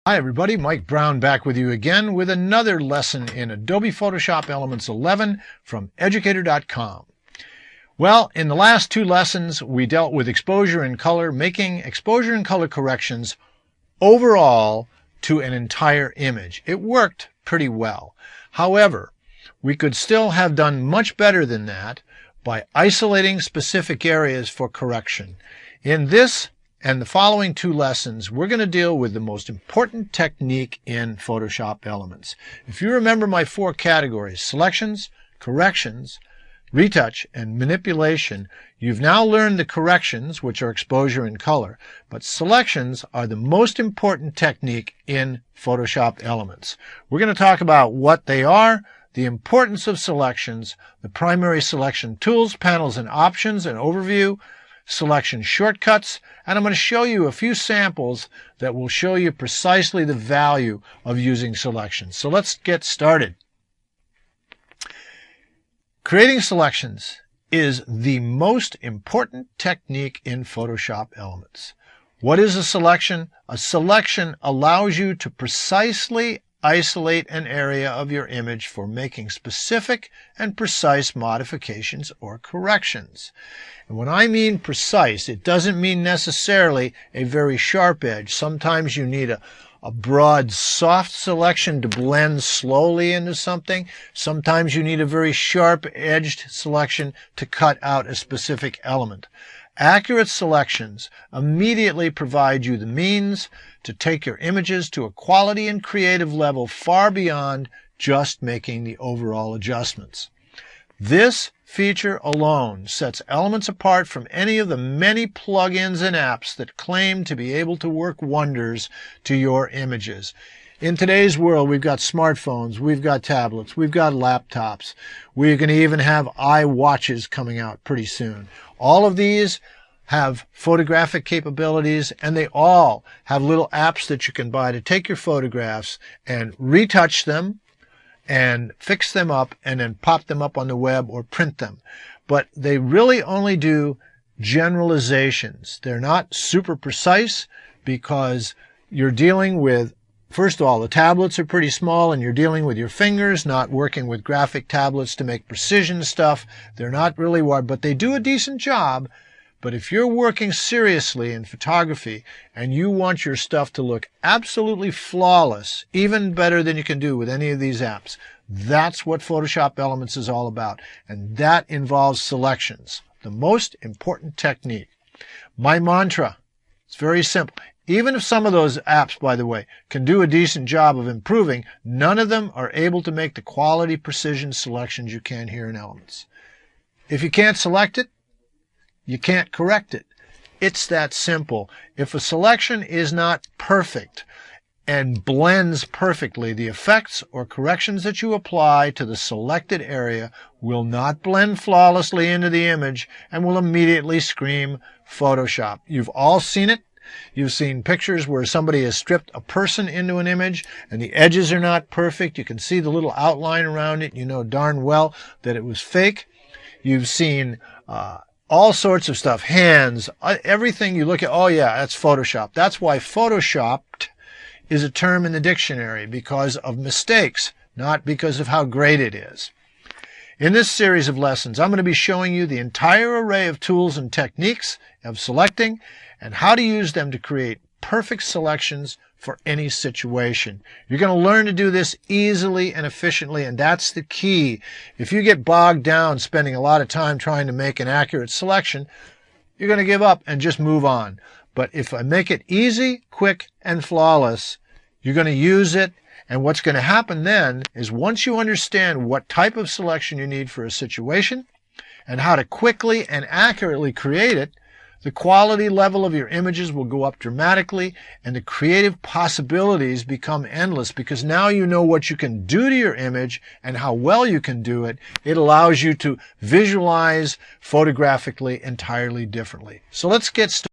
Hi everybody, Mike Brown back with you again with another lesson in Adobe Photoshop Elements 11 from Educator.com. Well, in the last two lessons we dealt with exposure and color, making exposure and color corrections overall to an entire image. It worked pretty well. However, we could still have done much better than that by isolating specific areas for correction. In this and the following two lessons, we're going to deal with the most important technique in Photoshop Elements. If you remember my four categories, selections, corrections, retouch, and manipulation, you've now learned the corrections, which are exposure and color, but selections are the most important technique in Photoshop Elements. We're going to talk about what they are, the importance of selections, the primary selection tools, panels, and options, an overview, selection shortcuts, and I'm going to show you a few samples that will show you precisely the value of using selections. So let's get started. Creating selections is the most important technique in Photoshop Elements. What is a selection? A selection allows you to precisely isolate an area of your image for making specific and precise modifications or corrections. And when I mean precise, it doesn't mean necessarily a very sharp edge. Sometimes you need a broad, soft selection to blend slowly into something. Sometimes you need a very sharp-edged selection to cut out a specific element. Accurate selections immediately provide you the means to take your images to a quality and creative level far beyond just making the overall adjustments. This feature alone sets Elements apart from any of the many plugins and apps that claim to be able to work wonders to your images. In today's world, we've got smartphones, we've got tablets, we've got laptops. We're going to even have iWatches coming out pretty soon. All of these have photographic capabilities, and they all have little apps that you can buy to take your photographs and retouch them and fix them up and then pop them up on the web or print them. But they really only do generalizations. They're not super precise because you're dealing with, first of all, the tablets are pretty small and you're dealing with your fingers, not working with graphic tablets to make precision stuff. They're not really wide, but they do a decent job. But if you're working seriously in photography and you want your stuff to look absolutely flawless, even better than you can do with any of these apps, that's what Photoshop Elements is all about. And that involves selections, the most important technique. My mantra, it's very simple. Even if some of those apps, by the way, can do a decent job of improving, none of them are able to make the quality precision selections you can here in Elements. If you can't select it, you can't correct it. It's that simple. If a selection is not perfect and blends perfectly, the effects or corrections that you apply to the selected area will not blend flawlessly into the image and will immediately scream Photoshop. You've all seen it. You've seen pictures where somebody has stripped a person into an image and the edges are not perfect. You can see the little outline around it. You know darn well that it was fake. You've seen all sorts of stuff, hands, everything you look at, oh yeah, that's Photoshop. That's why photoshopped is a term in the dictionary, because of mistakes, not because of how great it is. In this series of lessons, I'm going to be showing you the entire array of tools and techniques of selecting and how to use them to create perfect selections for any situation. You're going to learn to do this easily and efficiently, and that's the key. If you get bogged down spending a lot of time trying to make an accurate selection, you're going to give up and just move on. But if I make it easy, quick, and flawless, you're going to use it, and what's going to happen then is once you understand what type of selection you need for a situation and how to quickly and accurately create it, the quality level of your images will go up dramatically and the creative possibilities become endless because now you know what you can do to your image and how well you can do it. It allows you to visualize photographically entirely differently. So let's get started.